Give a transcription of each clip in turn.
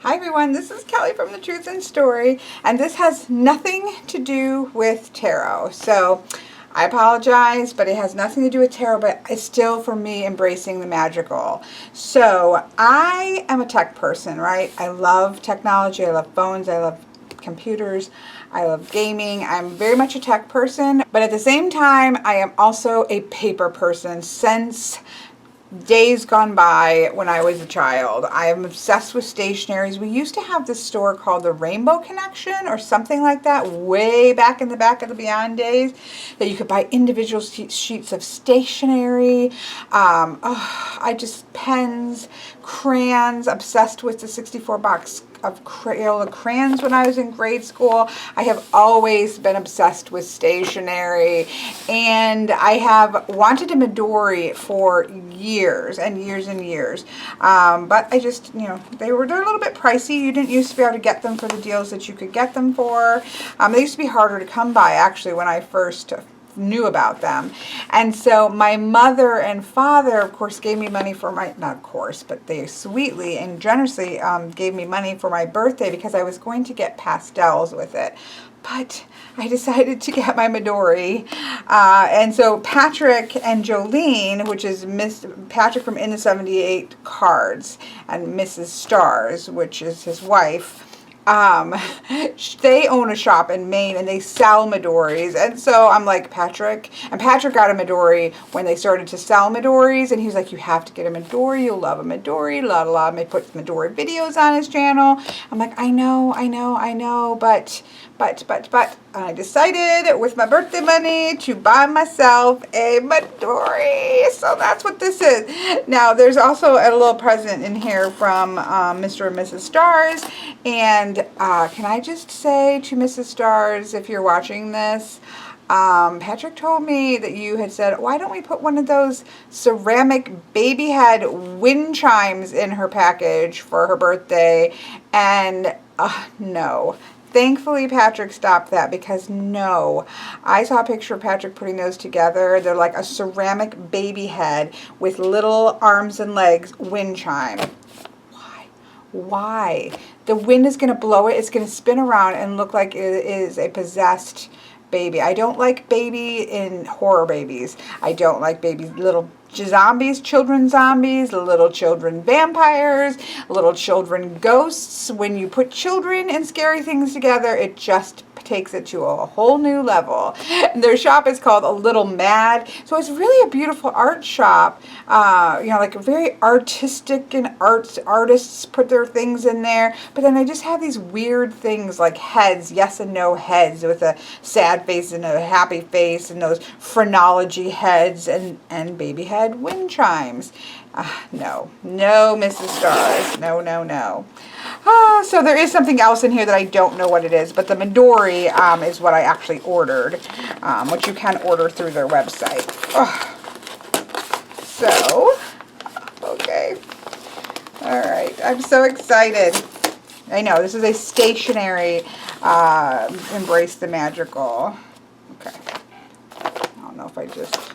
Hi everyone, this is Kelly from The Truth and Story, and this has nothing to do with tarot. So I apologize, but it has nothing to do with tarot, but it's still for me embracing the magical. So I am a tech person, right? I love technology, I love phones, I love computers, I love gaming. I'm very much a tech person, but at the same time, I am also a paper person since days gone by when I was a child. I am obsessed with stationaries. We used to have this store called the Rainbow Connection or something like that way back in the back of the Beyond days that you could buy individual sheets of stationery. Pens, crayons, obsessed with the 64 box of Crayola crayons when I was in grade school. I have always been obsessed with stationery, and I have wanted a Midori for years and years and years. But I just, they're a little bit pricey. You didn't used to be able to get them for the deals that you could get them for. They used to be harder to come by actually when I first knew about them. And so my mother and father, of course, gave me money for my, not of course, but they sweetly and generously gave me money for my birthday because I was going to get pastels with it. But I decided to get my Midori. And so Patrick and Jolene, which is Patrick from In the 78 Cards, and Mrs. Stars, which is his wife, they own a shop in Maine and they sell Midoris. And so I'm like, Patrick got a Midori when they started to sell Midoris, and he was like, you have to get a Midori, you'll love a Midori, la la la. He put Midori videos on his channel. I'm like, I know, but I decided with my birthday money to buy myself a Midori. So that's what this is. Now, there's also a little present in here from Mr. and Mrs. Stars. And can I just say to Mrs. Stars, if you're watching this, Patrick told me that you had said, why don't we put one of those ceramic baby head wind chimes in her package for her birthday? And no. Thankfully, Patrick stopped that because no. I saw a picture of Patrick putting those together. They're like a ceramic baby head with little arms and legs wind chime. Why? The wind is going to blow it. It's going to spin around and look like it is a possessed baby. I don't like baby in horror babies. I don't like babies, little zombies, children zombies, little children vampires, little children ghosts. When you put children and scary things together, it just takes it to a whole new level. And their shop is called A Little Mad. So it's really a beautiful art shop. Like very artistic, and artists put their things in there. But then they just have these weird things like heads, yes and no heads with a sad face and a happy face, and those phrenology heads and baby head wind chimes. No, Mrs. Stars. No. So there is something else in here that I don't know what it is, but the Midori is what I actually ordered, which you can order through their website. So, okay. All right. I'm so excited. I know, this is a stationary Embrace the Magical. Okay. I don't know if I just...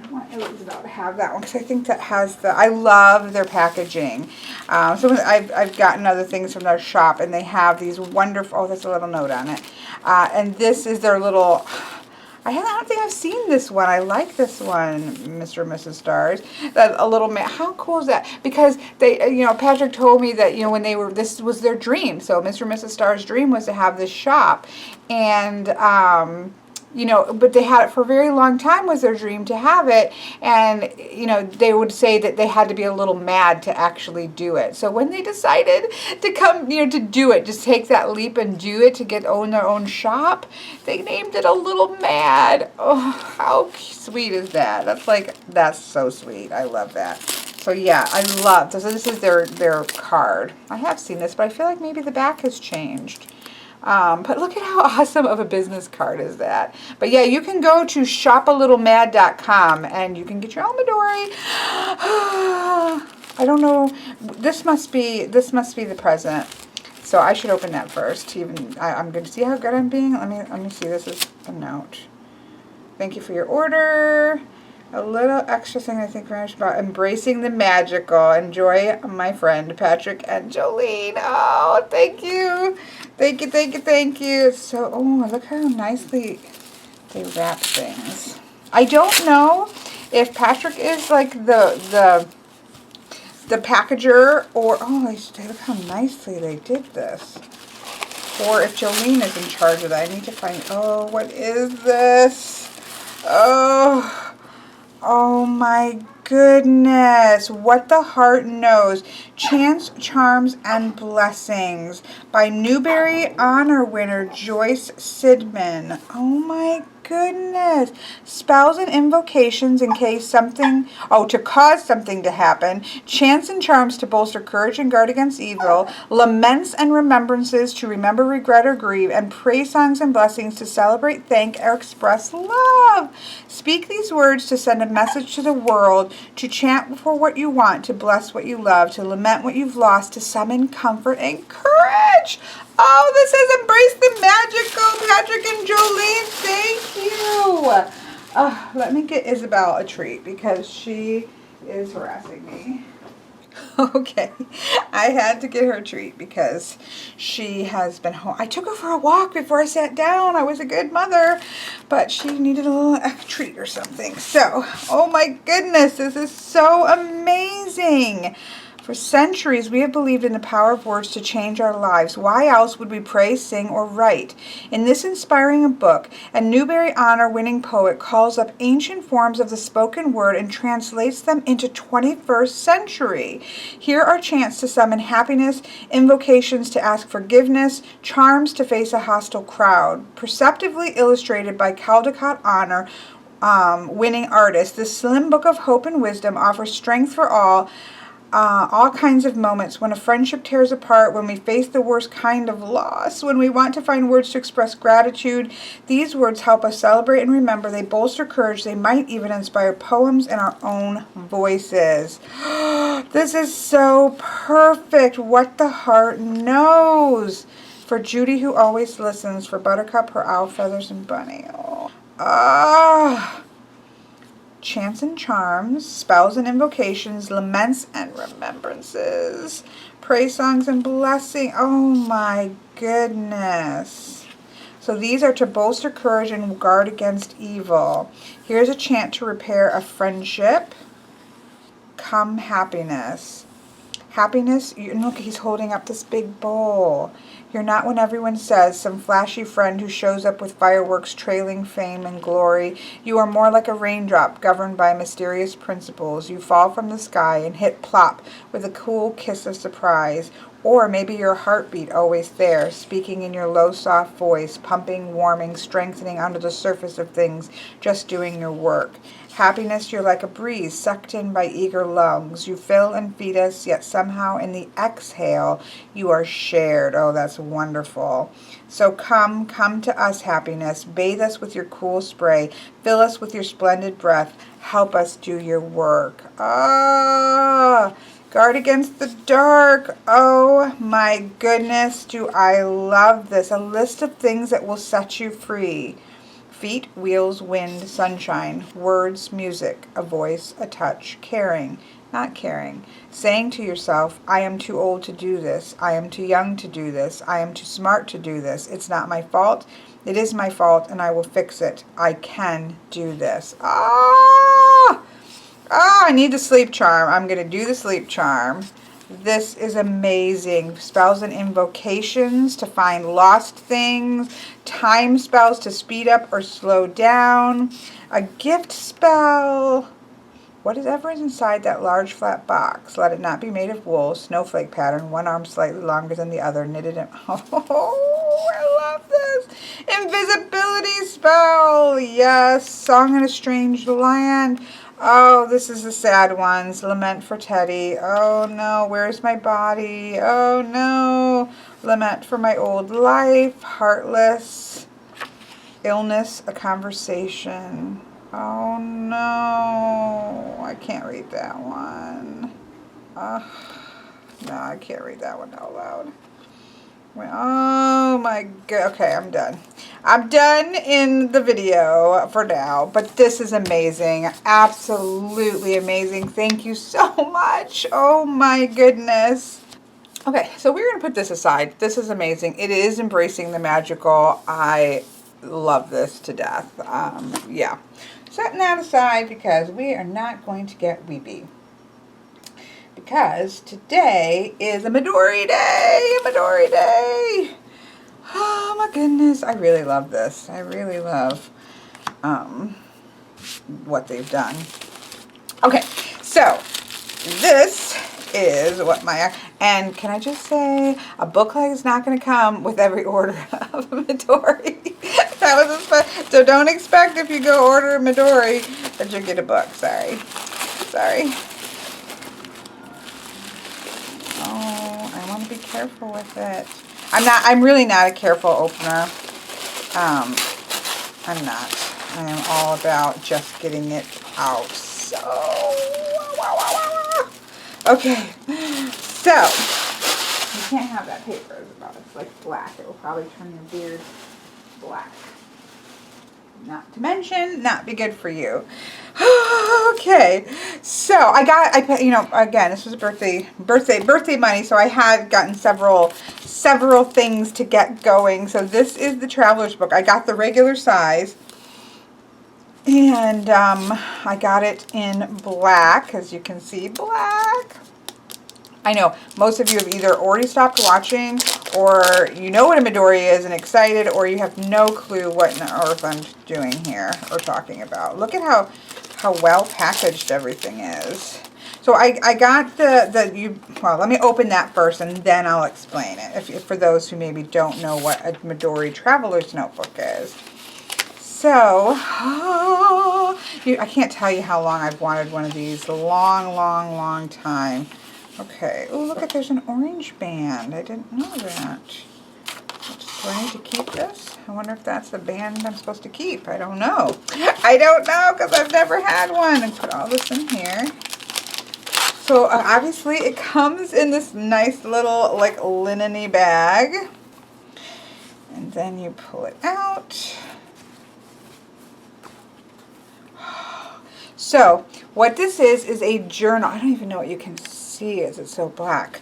I want Elizabeth to have that one because I think that has the... I love their packaging. So I've gotten other things from their shop, and they have these wonderful... Oh, there's a little note on it. And this is their little... I don't think I've seen this one. I like this one, Mr. and Mrs. Stars. That a little man. How cool is that? Because they, Patrick told me that, when they were, this was their dream. So Mr. and Mrs. Stars' dream was to have this shop, and but they had it for a very long time, was their dream to have it. And, they would say that they had to be a little mad to actually do it. So when they decided to come, to do it, just take that leap and do it, to own their own shop, they named it A Little Mad. Oh, how sweet is that? That's so sweet. I love that. So yeah, I love this. So this is their card. I have seen this, but I feel like maybe the back has changed. But look at how awesome of a business card is that. But yeah, you can go to shopalittlemad.com and you can get your own Midori. I don't know. This must be the present. So I should open that first. I'm going to see how good I'm being. Let me see. This is a note. Thank you for your order. A little extra thing I think very much about embracing the magical. Enjoy, my friend Patrick and Jolene. Oh, thank you. Thank you, thank you, thank you. So, oh, look how nicely they wrap things. I don't know if Patrick is like the packager or, oh, look how nicely they did this. Or if Jolene is in charge of that. I need to find, oh, what is this? Oh. Oh my goodness, What the Heart Knows, Chance, Charms, and Blessings by Newbery Honor winner Joyce Sidman. Oh my goodness. Spells and invocations in case something, to cause something to happen. Chants and charms to bolster courage and guard against evil. Laments and remembrances to remember, regret, or grieve. And praise songs and blessings to celebrate, thank, or express love. Speak these words to send a message to the world, to chant for what you want, to bless what you love, to lament what you've lost, to summon comfort and courage. Oh, this is Embrace the Magical, Patrick and Jolene. Thank you. Let me get Isabel a treat because she is harassing me. Okay, I had to get her a treat because she has been home. I took her for a walk before I sat down. I was a good mother, but she needed a little treat or something. So, oh my goodness, this is so amazing. For centuries, we have believed in the power of words to change our lives. Why else would we pray, sing, or write? In this inspiring book, a Newbery Honor-winning poet calls up ancient forms of the spoken word and translates them into 21st century. Here are chants to summon happiness, invocations to ask forgiveness, charms to face a hostile crowd. Perceptively illustrated by Caldecott Honor winning artist, this slim book of hope and wisdom offers strength for all kinds of moments, when a friendship tears apart, when we face the worst kind of loss, when we want to find words to express gratitude. These words help us celebrate and remember. They bolster courage. They might even inspire poems in our own voices. This is so perfect. What the Heart Knows. For Judy, who always listens. For Buttercup, her owl feathers, and Bunny. Chants and charms, spells and invocations, laments and remembrances, praise songs and blessing. Oh my goodness. So these are to bolster courage and guard against evil. Here's a chant to repair a friendship. Come happiness. Happiness, look, he's holding up this big bowl. You're not when everyone says, some flashy friend who shows up with fireworks trailing fame and glory. You are more like a raindrop governed by mysterious principles. You fall from the sky and hit plop with a cool kiss of surprise. Or maybe your heartbeat always there, speaking in your low, soft voice, pumping, warming, strengthening under the surface of things, just doing your work. Happiness, you're like a breeze sucked in by eager lungs. You fill and feed us, yet somehow in the exhale, you are shared. Oh, that's wonderful. So come to us, happiness. Bathe us with your cool spray. Fill us with your splendid breath. Help us do your work. Guard against the dark. Oh my goodness, do I love this. A list of things that will set you free. Feet, wheels, wind, sunshine, words, music, a voice, a touch, caring, not caring. Saying to yourself, I am too old to do this. I am too young to do this. I am too smart to do this. It's not my fault. It is my fault, and I will fix it. I can do this. I need the sleep charm. I'm going to do the sleep charm. This is amazing. Spells and invocations to find lost things. Time spells to speed up or slow down. A gift spell. Whatever is inside that large flat box, let it not be made of wool, snowflake pattern, one arm slightly longer than the other, knitted in. Oh, I love this. Invisibility spell. Yes. Song in a Strange Land. Oh, this is the sad ones. Lament for Teddy. Oh no, where's my body? Oh no. Lament for my old life. Heartless. Illness, a conversation. Oh no. I can't read that one. No, I can't read that one out loud. Oh my god. Okay, I'm done. I'm done in the video for now, but this is amazing. Absolutely amazing. Thank you so much. Oh my goodness. Okay, so we're going to put this aside. This is amazing. It is embracing the magical. I love this to death. Yeah. Setting that aside because we are not going to get weepy. Because today is a Midori day. A Midori day. Oh my goodness. I really love this. I really love what they've done. Okay, so this is what my, and can I just say, a booklet is not going to come with every order of a Midori. That was so don't expect if you go order a Midori that you'll get a book. Sorry. Oh, I want to be careful with it. I'm really not a careful opener. I'm not. I am all about just getting it out. So, okay. So, you can't have that paper. It's like black. It will probably turn your beard black. Not to mention, not be good for you. Okay, so I you know, again, this was birthday money, so I had gotten several things to get going. So this is the Traveler's Book. I got the regular size, and I got it in black, as you can see, black. I know most of you have either already stopped watching, or you know what a Midori is and excited, or you have no clue what on earth I'm doing here or talking about. Look at how well packaged everything is. So I got well, let me open that first and then I'll explain it for those who maybe don't know what a Midori Traveler's Notebook is. So, I can't tell you how long I've wanted one of these. A long time. Okay. Oh, look at, there's an orange band. I didn't know that. Do I need to keep this? I wonder if that's the band I'm supposed to keep. I don't know. I don't know because I've never had one. And put all this in here. So obviously it comes in this nice little like linen-y bag. And then you pull it out. So what this is a journal. I don't even know what you can see as it's so black.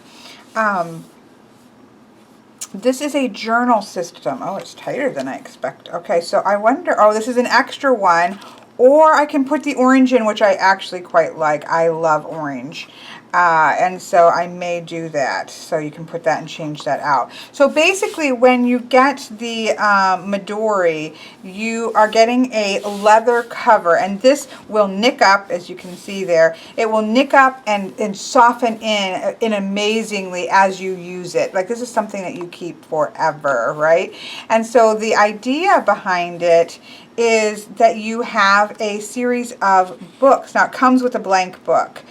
This is a journal system. Oh, it's tighter than I expect. Okay, so I wonder, oh, this is an extra one. Or I can put the orange in, which I actually quite like. I love orange. And so I may do that. So you can put that and change that out. So basically when you get the Midori, you are getting a leather cover. And this will nick up, as you can see there. It will nick up and soften in amazingly as you use it. Like this is something that you keep forever, right? And so the idea behind it is that you have a series of books. Now it comes with a blank book,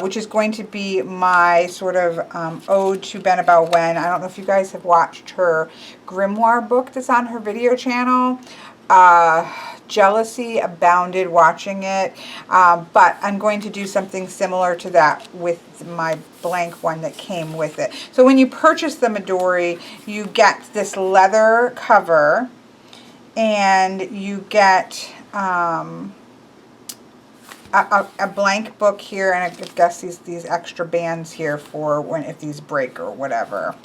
which is going to be my sort of ode to Benabel Wen. I don't know if you guys have watched her grimoire book that's on her video channel. Jealousy abounded watching it, but I'm going to do something similar to that with my blank one that came with it. So when you purchase the Midori, you get this leather cover, and you get a blank book here, and I guess these extra bands here for when if these break or whatever.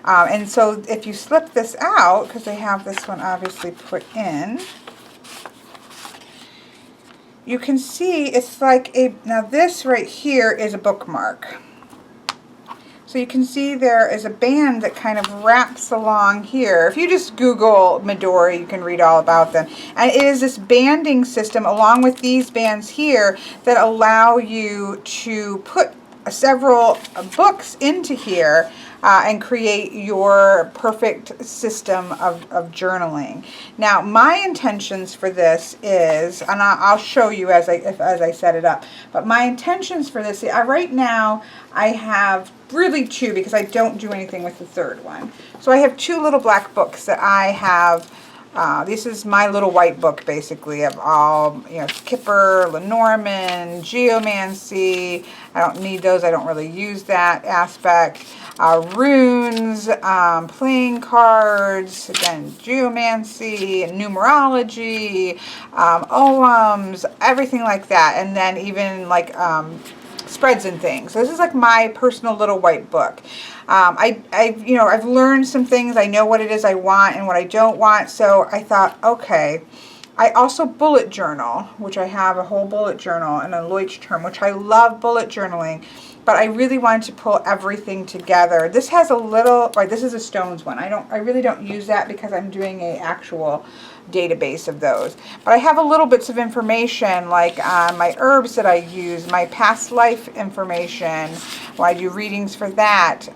And so if you slip this out, because they have this one obviously put in, you can see it's like now this right here is a bookmark. So you can see there is a band that kind of wraps along here. If you just Google Midori, you can read all about them. And it is this banding system along with these bands here that allow you to put several books into here and create your perfect system of journaling. Now, my intentions for this is, and I'll show you as I set it up, but my intentions for this, right now I have really two because I don't do anything with the third one. So I have two little black books that I have This is my little white book, basically, of all, you know, Kipper, Lenormand, Geomancy. I don't need those. I don't really use that aspect. Runes, playing cards, again, Geomancy, numerology, OMs, everything like that. And then even like spreads and things. So this is like my personal little white book. You know, I've learned some things. I know what it is I want and what I don't want. So I thought, okay. I also bullet journal, which I have a whole bullet journal and a Leuchtturm, which I love bullet journaling. But I really wanted to pull everything together. This has a little, right, this is a stones one. I really don't use that because I'm doing a actual database of those. But I have a little bits of information like my herbs that I use, my past life information, when I do readings for that,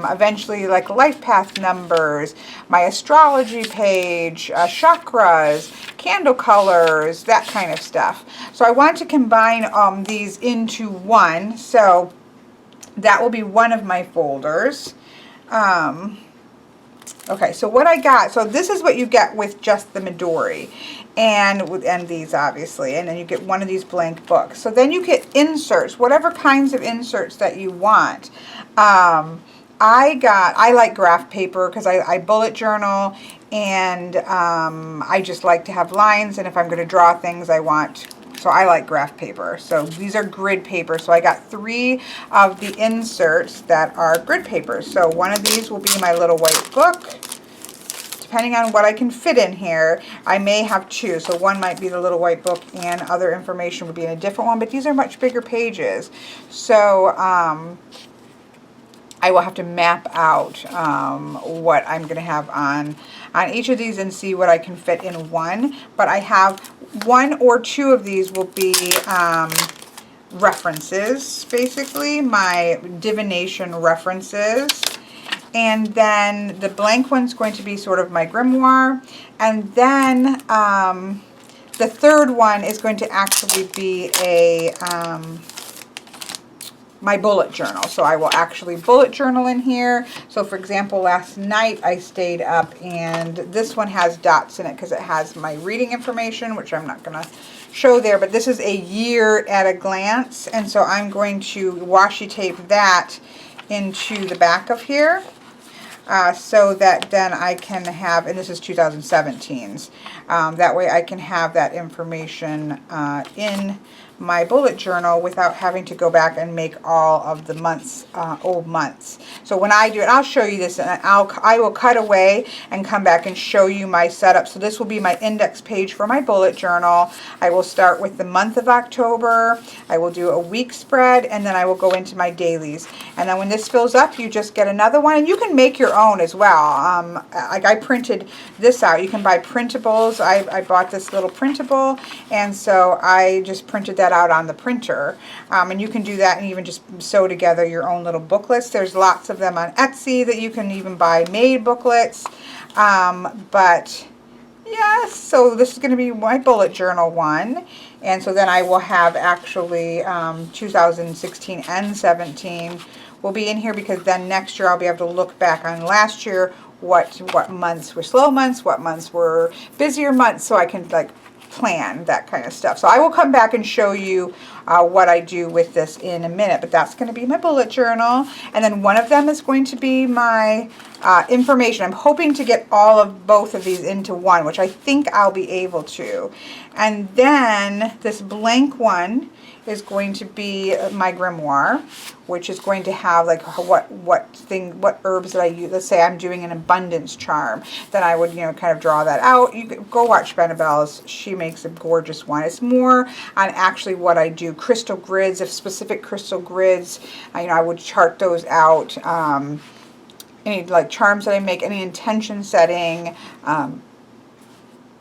eventually like life path numbers, my astrology page, chakras, candle colors, that kind of stuff. So I want to combine these into one. So that will be one of my folders. Okay, so what I got, so this is what you get with just the Midori, and these obviously, and then you get one of these blank books. So then you get inserts, whatever kinds of inserts that you want. I like graph paper because I bullet journal, and I just like to have lines, and if I'm going to draw things so I like graph paper. So these are grid paper. So I got 3 of the inserts that are grid paper. So one of these will be my little white book. Depending on what I can fit in here, I may have 2. So one might be the little white book and other information would be in a different one. But these are much bigger pages. So I will have to map out what I'm going to have on each of these and see what I can fit in one. But I have 1 or 2 of these will be references, basically, my divination references. And then the blank one's going to be sort of my grimoire. And then the third one is going to actually be my bullet journal. So I will actually bullet journal in here. So for example, last night I stayed up, and this one has dots in it because it has my reading information, which I'm not going to show there, but this is a year at a glance. And so I'm going to washi tape that into the back of here. So that then I can have, and this is 2017's, that way I can have that information in my bullet journal without having to go back and make all of the months, old months. So when I do it, I'll show you this, and I will cut away and come back and show you my setup. So this will be my index page for my bullet journal. I will start with the month of October. I will do a week spread, and then I will go into my dailies. And then when this fills up, you just get another one, and you can make your own as well. Like I printed this out. You can buy printables. I bought this little printable, and so I just printed that out on the printer, and you can do that and even just sew together your own little booklets. There's lots of them on Etsy that you can even buy made booklets, but yes, so this is going to be my bullet journal one, and so then I will have actually 2016 and 17 will be in here, because then next year I'll be able to look back on last year, what months were slow months, what months were busier months, so I can like plan that kind of stuff. So I will come back and show you what I do with this in a minute, but that's going to be my bullet journal. And then one of them is going to be my information. I'm hoping to get all of both of these into one, which I think I'll be able to. And then this blank one is going to be my grimoire, which is going to have like what herbs that I use. Let's say I'm doing an abundance charm, then I would, you know, kind of draw that out. You can go watch Benabelle's. She makes a gorgeous one. It's more on actually what I do. Crystal grids, if specific crystal grids, I would chart those out. Any like charms that I make, any intention setting,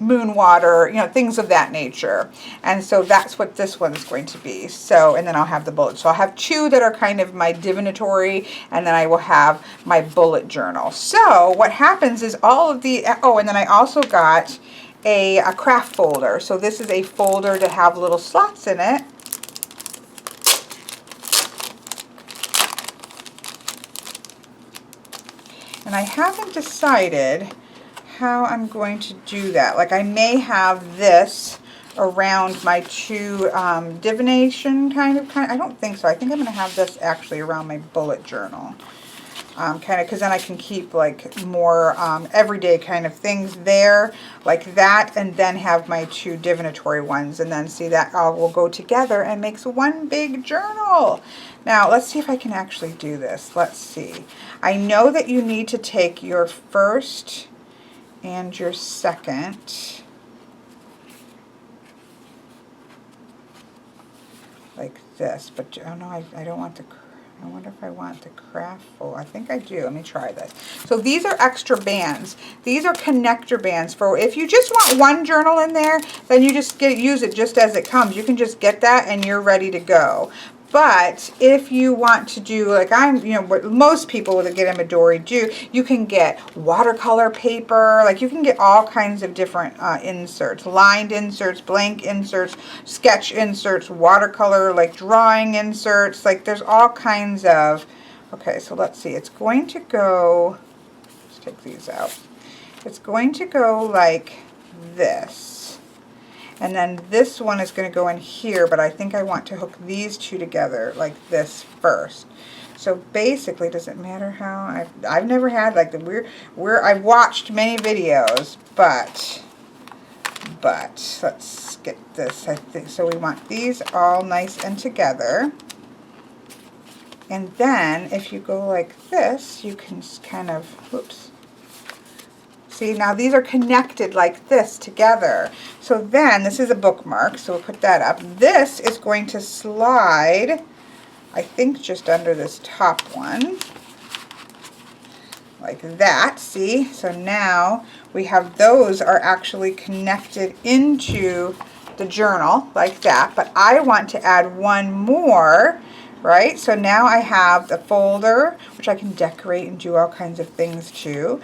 moon water, things of that nature. And so that's what this one's going to be. So, and then I'll have the bullet. So I'll have 2 that are kind of my divinatory, and then I will have my bullet journal. So what happens is all of the, and then I also got a craft folder. So this is a folder to have little slots in it. And I haven't decided how I'm going to do that. Like I may have this around my two divination kind of, I don't think so. I think I'm going to have this actually around my bullet journal. Kind of, because then I can keep like more everyday kind of things there like that, and then have my two divinatory ones, and then see that all will go together and makes one big journal. Now let's see if I can actually do this. Let's see. I know that you need to take your first and your second like this, but oh no, I don't want the, I wonder if I want the craft. Oh, I think I do. Let me try this. So these are extra bands. These are connector bands for if you just want one journal in there, then you just use it just as it comes. You can just get that and you're ready to go. But if you want to do like what most people would get in Midori do, you can get watercolor paper, like you can get all kinds of different inserts, lined inserts, blank inserts, sketch inserts, watercolor, like drawing inserts, like there's all kinds of, okay, so let's see, it's going to go, let's take these out. It's going to go like this. And then this one is going to go in here, but I think I want to hook these two together like this first. So basically, does it matter how? I've never had like the I've watched many videos, but let's get this. I think so. We want these all nice and together. And then if you go like this, you can kind of, whoops. See, now these are connected like this together. So then, this is a bookmark, so we'll put that up. This is going to slide, I think, just under this top one. Like that, see? So now we have those are actually connected into the journal, like that. But I want to add one more, right? So now I have the folder, which I can decorate and do all kinds of things to.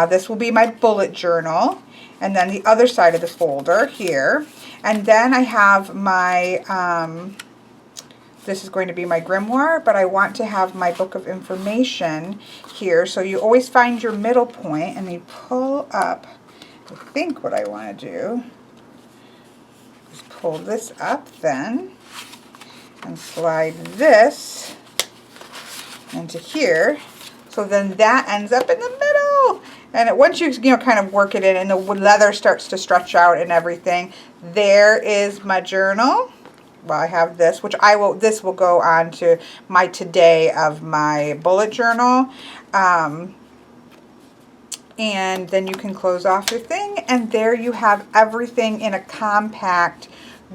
This will be my bullet journal, and then the other side of the folder here. And then I have my, this is going to be my grimoire, but I want to have my book of information here. So you always find your middle point, and you pull up, I think what I want to do is pull this up then, and slide this into here. So then that ends up in the middle. And once you kind of work it in and the leather starts to stretch out and everything, there is my journal. Well, I have this, which this will go on to my today of my bullet journal. And then you can close off your thing, and there you have everything in a compact,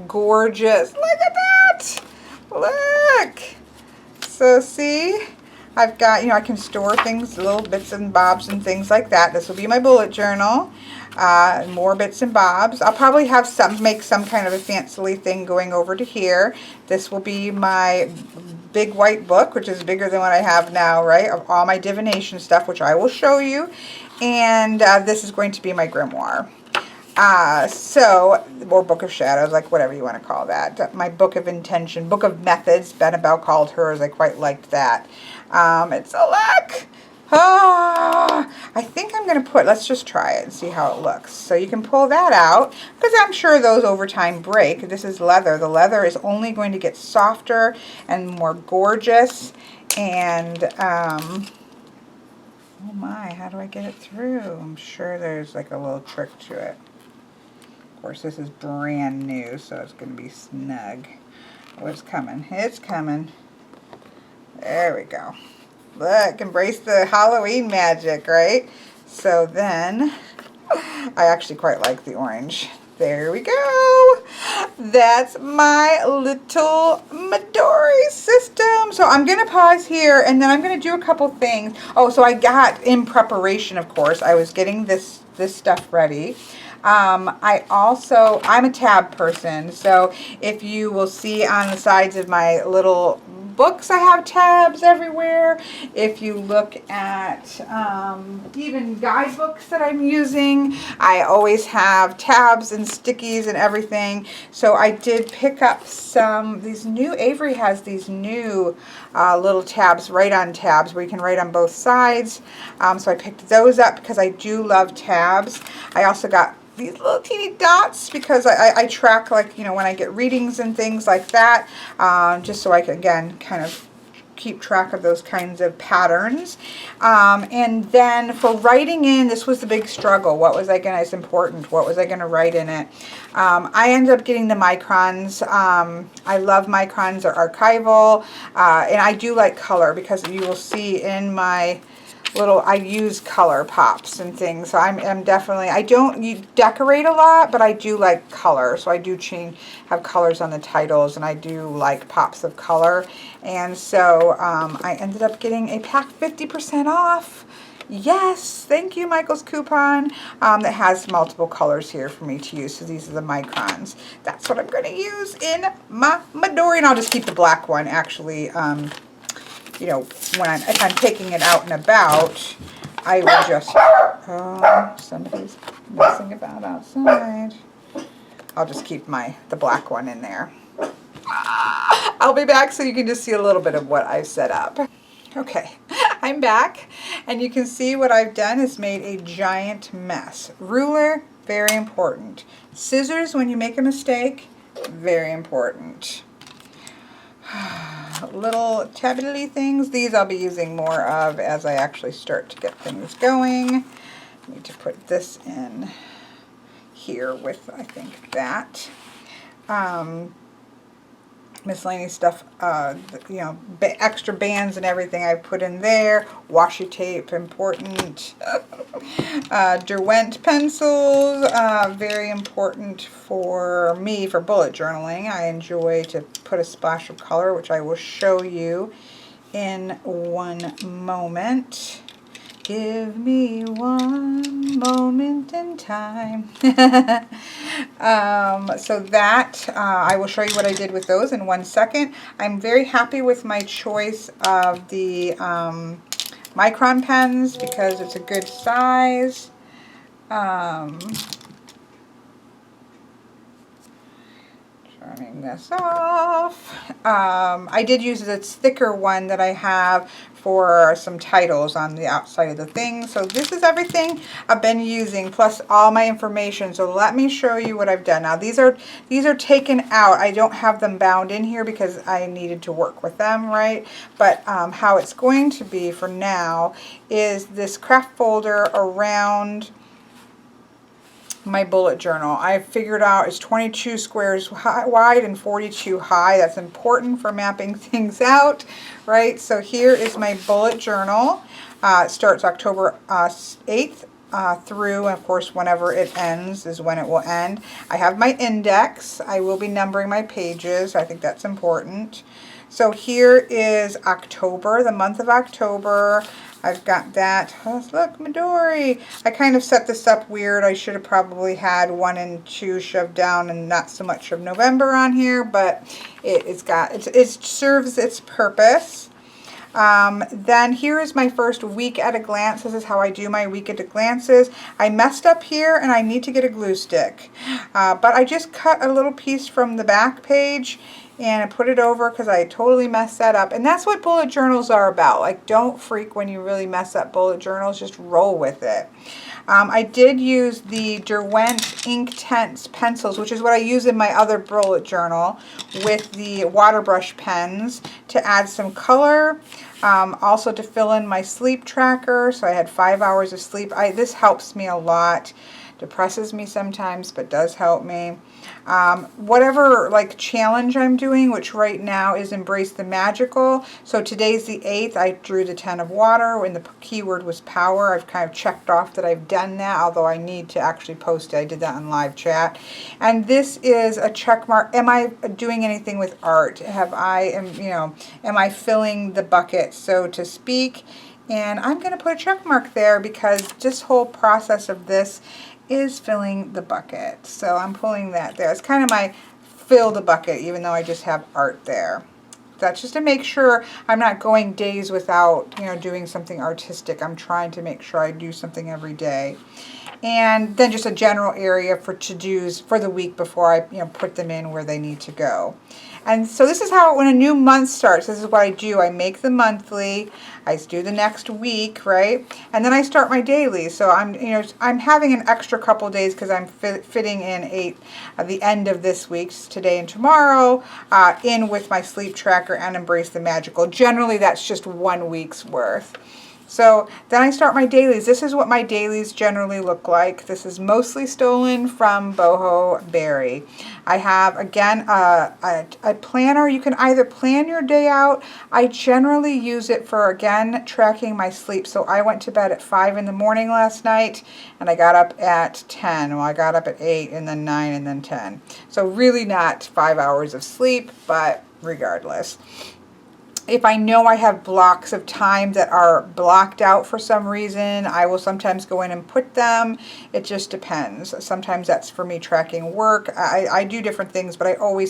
gorgeous, look at that! Look! So see, I've got, I can store things, little bits and bobs and things like that. This will be my bullet journal. More bits and bobs. I'll probably have make some kind of a fancy thing going over to here. This will be my big white book, which is bigger than what I have now, right? Of all my divination stuff, which I will show you. And this is going to be my grimoire. Or Book of Shadows, like whatever you want to call that. My Book of Intention, Book of Methods, Benabel called hers. I quite liked that. It's a look. I think I'm going to let's just try it and see how it looks. So you can pull that out, because I'm sure those over time break. This is leather. The leather is only going to get softer and more gorgeous. And, oh my, how do I get it through? I'm sure there's like a little trick to it. Of course, this is brand new, so it's going to be snug. Oh, it's coming. It's coming. There we go. Look, embrace the Halloween magic, right? So then, I actually quite like the orange. There we go. That's my little Midori system. So I'm going to pause here, and then I'm going to do a couple things. Oh, so I got, in preparation, of course, I was getting this stuff ready. I'm a tab person, so if you will see on the sides of my little books, I have tabs everywhere. If you look at even guidebooks that I'm using, I always have tabs and stickies and everything. So I did pick up Avery has these new little tabs, write-on tabs, where you can write on both sides. So I picked those up because I do love tabs. I also got these little teeny dots because I track, like, you know, when I get readings and things like that, just so I can, again, kind of keep track of those kinds of patterns. And then for writing in, this was the big struggle. What was I going to, it's important, what was I going to write in it? I ended up getting the Microns. I love Microns, they're archival, and I do like color, because you will see in my I use color pops and things. So I'm definitely, I don't decorate a lot, but I do like color. So I do have colors on the titles, and I do like pops of color. And so I ended up getting a pack 50% off. Yes, thank you, Michael's coupon, that has multiple colors here for me to use. So these are the Microns. That's what I'm going to use in my Midori. And I'll just keep the black one, actually. You know, if I'm taking it out and about, I will just, somebody's messing about outside. I'll just keep the black one in there. I'll be back so you can just see a little bit of what I've set up. Okay, I'm back, and you can see what I've done is made a giant mess. Ruler, very important. Scissors, when you make a mistake, very important. Little tabby things. These I'll be using more of as I actually start to get things going. I need to put this in here with, I think, that. Miscellaneous stuff, you know, extra bands and everything I put in there. Washi tape, important. Derwent pencils, very important for me for bullet journaling. I enjoy to put a splash of color, which I will show you in one moment. Give me one moment in time. So that, I will show you what I did with those in 1 second. I'm very happy with my choice of the Micron pens because it's a good size. Turning this off. I did use this thicker one that I have for some titles on the outside of the thing. So this is everything I've been using, plus all my information. So let me show you what I've done. Now these are taken out. I don't have them bound in here because I needed to work with them, right? But how it's going to be for now is this craft folder around my bullet journal. I figured out it's 22 squares wide and 42 high. That's important for mapping things out, right? So here is my bullet journal. It starts October 8th through, and of course, whenever it ends is when it will end. I have my index. I will be numbering my pages. I think that's important. So here is October, the month of October. I've got that. Oh, look, Midori. I kind of set this up weird. I should have probably had 1 and 2 shoved down and not so much of November on here, but it serves its purpose. Then here is my first week at a glance. This is how I do my week at a glances. I messed up here and I need to get a glue stick. But I just cut a little piece from the back page and I put it over because I totally messed that up. And that's what bullet journals are about. Like, don't freak when you really mess up bullet journals. Just roll with it. I did use the Derwent Inktense pencils, which is what I use in my other bullet journal, with the water brush pens to add some color. Also to fill in my sleep tracker. So I had 5 hours of sleep. This helps me a lot. Depresses me sometimes, but does help me. Whatever like challenge I'm doing, which right now is Embrace the Magical. So today's the 8th. I drew the 10 of water when the keyword was power. I've kind of checked off that I've done that, although I need to actually post it. I did that on live chat. And this is a check mark. Am I doing anything with art? Am I filling the bucket, so to speak? And I'm going to put a check mark there because this whole process of this is filling the bucket. So I'm pulling that there. It's kind of my fill the bucket, even though I just have art there. That's just to make sure I'm not going days without, you know, doing something artistic. I'm trying to make sure I do something every day. And then just a general area for to-dos for the week before I, you know, put them in where they need to go. And so this is how, when a new month starts, this is what I do. I make the monthly, I do the next week, right? And then I start my daily. So I'm, you know, I'm having an extra couple days because I'm fitting in the end of this week's today and tomorrow in with my sleep tracker and embracethemagical. Generally, that's just 1 week's worth. So then I start my dailies. This is what my dailies generally look like. This is mostly stolen from Boho Berry. I have, again, a planner. You can either plan your day out. I generally use it for, again, tracking my sleep. So I went to bed at 5 in the morning last night, and I got up at 10. Well, I got up at 8, and then 9, and then 10. So really not 5 hours of sleep, but regardless. If I know I have blocks of time that are blocked out for some reason, I will sometimes go in and put them. It just depends. Sometimes that's for me tracking work. I do different things, but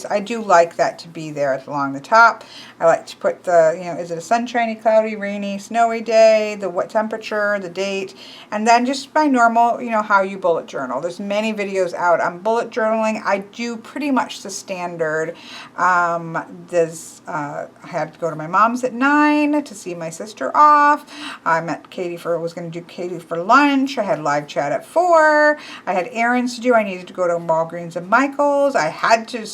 I do like that to be there along the top. I like to put the, you know, is it a sunshiny, cloudy, rainy, snowy day, the what temperature, the date, and then just my normal, you know, how you bullet journal. There's many videos out on bullet journaling. I do pretty much the standard. I had to go to my mom's at 9 to see my sister off. I met Katie was going to do Katie for lunch. I had live chat at 4. I had errands to do. I needed to go to Walgreens and Michael's. I had to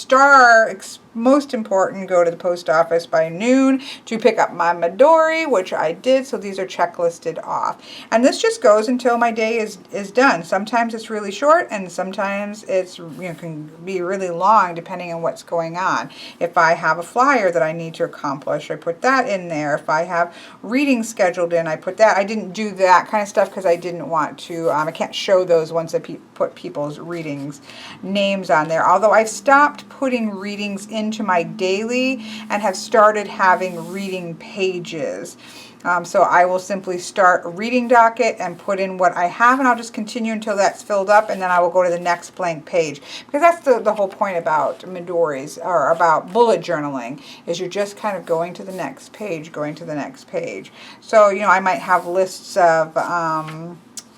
most important, go to the post office by noon to pick up my Midori, which I did. So these are checklisted off. And this just goes until my day is done. Sometimes it's really short, and sometimes it's, you know, can be really long depending on what's going on. If I have a flyer that I need to accomplish, I put that in there. If I have readings scheduled in, I put that. I didn't do that kind of stuff because I didn't want to, I can't show those once I put people's readings names on there. Although I've stopped putting readings into my daily and have started having reading pages. So I will simply start a reading docket and put in what I have, and I'll just continue until that's filled up, and then I will go to the next blank page. Because that's the whole point about Midori's, or about bullet journaling, is you're just kind of going to the next page, going to the next page. So, you know, I might have lists of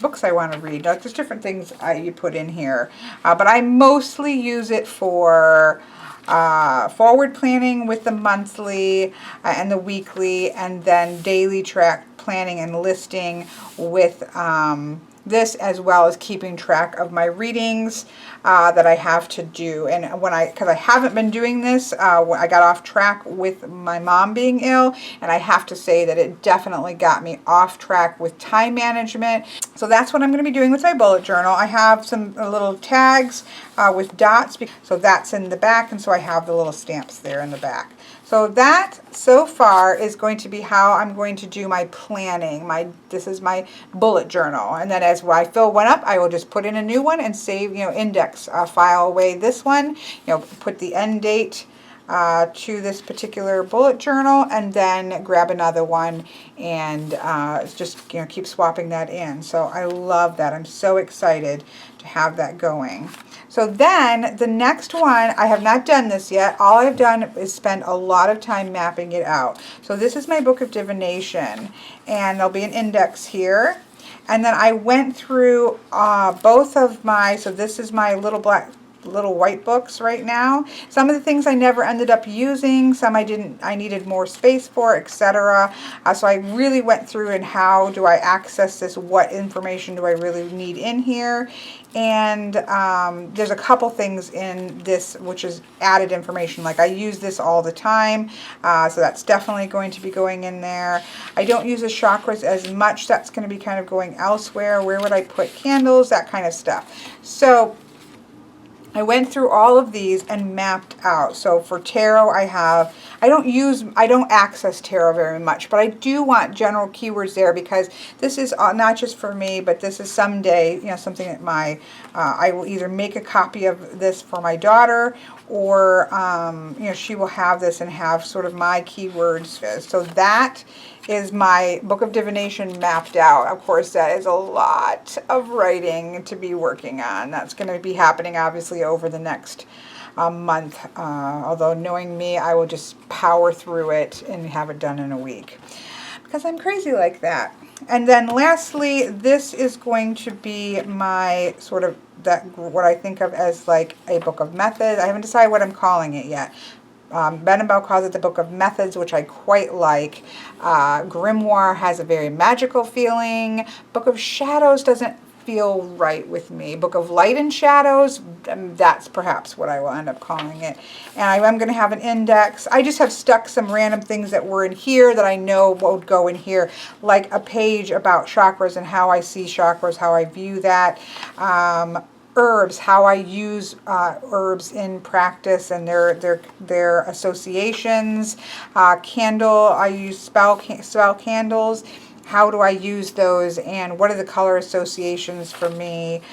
books I want to read. Like, there's different things you put in here. But I mostly use it for forward planning with the monthly and the weekly, and then daily track planning and listing with this, as well as keeping track of my readings that I have to do. And because I haven't been doing this, I got off track with my mom being ill, and I have to say that it definitely got me off track with time management. So that's what I'm going to be doing with my bullet journal. I have some little tags with dots, so that's in the back, and so I have the little stamps there in the back. So that, so far, is going to be how I'm going to do my planning. This is my bullet journal. And then as I fill one up, I will just put in a new one and save, you know, index, file away this one, you know, put the end date to this particular bullet journal, and then grab another one and just, you know, keep swapping that in. So I love that. I'm so excited to have that going. So then the next one, I have not done this yet. All I've done is spend a lot of time mapping it out. So this is my book of divination, and there'll be an index here. And then I went through both of so this is my little white books right now. Some of the things I never ended up using, some I needed more space for, etc. So I really went through and how do I access this, what information do I really need in here. And there's a couple things in this which is added information, like I use this all the time, so that's definitely going to be going in there. I don't use the chakras as much, that's going to be kind of going elsewhere. Where would I put candles, that kind of stuff. So I went through all of these and mapped out. So for tarot, I don't access tarot very much, but I do want general keywords there, because this is not just for me, but this is someday, you know, something that I will either make a copy of this for my daughter, or you know, she will have this and have sort of my keywords. So that is my book of divination mapped out. Of course, that is a lot of writing to be working on. That's going to be happening obviously over the next a month. Although knowing me, I will just power through it and have it done in a week. Because I'm crazy like that. And then lastly, this is going to be my sort of what I think of as like a book of methods. I haven't decided what I'm calling it yet. Ben & Bell calls it the Book of Methods, which I quite like. Grimoire has a very magical feeling. Book of Shadows doesn't feel right with me. Book of Light and Shadows, that's perhaps what I will end up calling it. And I'm going to have an index. I just have stuck some random things that were in here that I know would go in here, like a page about chakras and how I see chakras, how I view that. Herbs, how I use herbs in practice and their associations. Candle, I use spell candles. How do I use those and what are the color associations for me?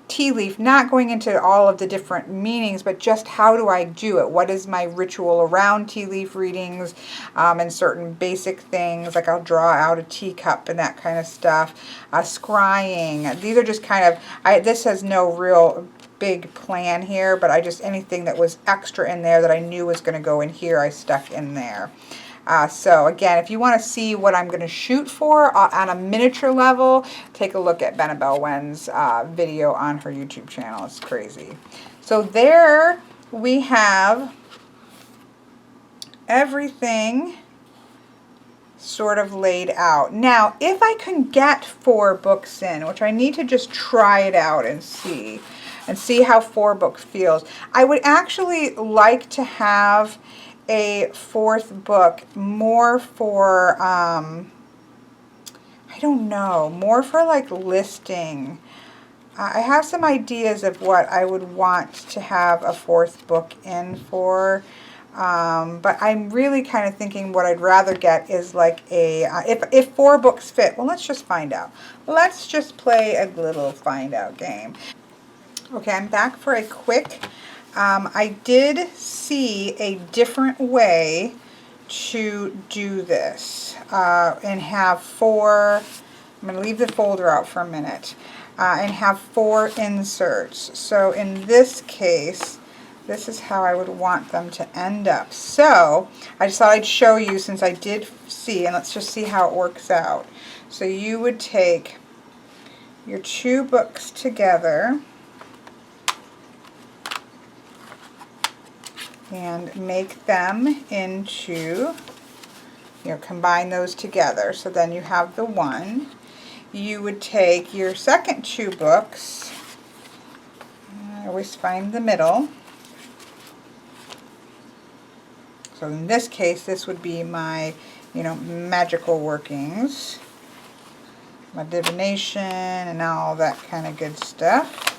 Tea leaf, not going into all of the different meanings, but just how do I do it? What is my ritual around tea leaf readings and certain basic things, like I'll draw out a teacup and that kind of stuff. Scrying, these are just kind of, this has no real big plan here, but I just, anything that was extra in there that I knew was going to go in here, I stuck in there. So again, if you want to see what I'm going to shoot for on a miniature level, take a look at Ben & Bell Wen's video on her YouTube channel. It's crazy. So there we have everything sort of laid out. Now, if I can get 4 books in, which I need to just try it out and see how 4 book feels, I would actually like to have a 4th book more for, I don't know, more for like listing. I have some ideas of what I would want to have a 4th book in for, but I'm really kind of thinking what I'd rather get is like a, if 4 books fit, well, let's just find out. Let's just play a little find out game. Okay, I'm back for a quick, I did see a different way to do this and have 4, I'm going to leave the folder out for a minute, and have 4 inserts. So in this case, this is how I would want them to end up. So I just thought I'd show you since I did see, and let's just see how it works out. So you would take your 2 books together and make them into, combine those together. So then you have the 1. You would take your second 2 books, I always find the middle. So in this case, this would be my, magical workings, my divination and all that kind of good stuff.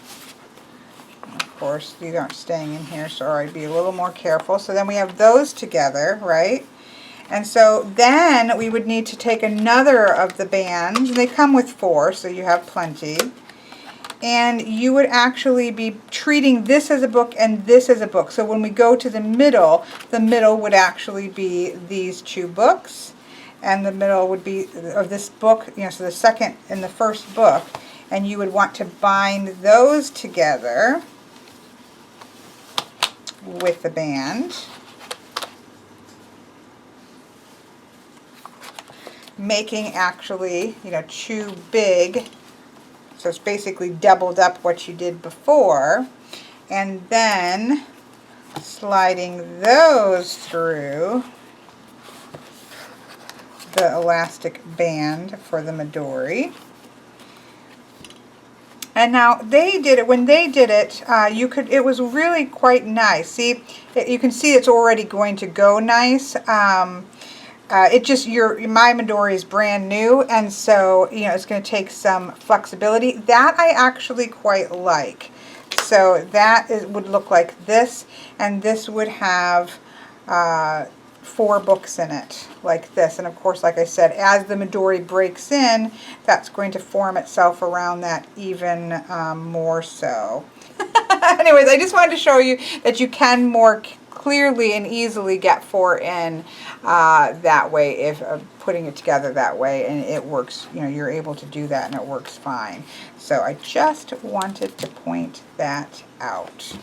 Of course, these aren't staying in here, so I'd be a little more careful. So then we have those together, right? And so then we would need to take another of the bands. They come with 4, so you have plenty. And you would actually be treating this as a book and this as a book. So when we go to the middle would actually be these 2 books. And the middle would be of this book, so the second and the first book. And you would want to bind those together with the band, making actually, 2 big, so it's basically doubled up what you did before, and then sliding those through the elastic band for the Midori. And now they did it, when they did it, it was really quite nice. See, you can see it's already going to go nice. It just, my Midori is brand new, and so, it's going to take some flexibility. That I actually quite like. So that would look like this, and this would have 4 books in it, like this. And of course, like I said, as the Midori breaks in, that's going to form itself around that even more so. Anyways, I just wanted to show you that you can more clearly and easily get 4 in that way, if putting it together that way, and it works. You're able to do that and it works fine. So I just wanted to point that out.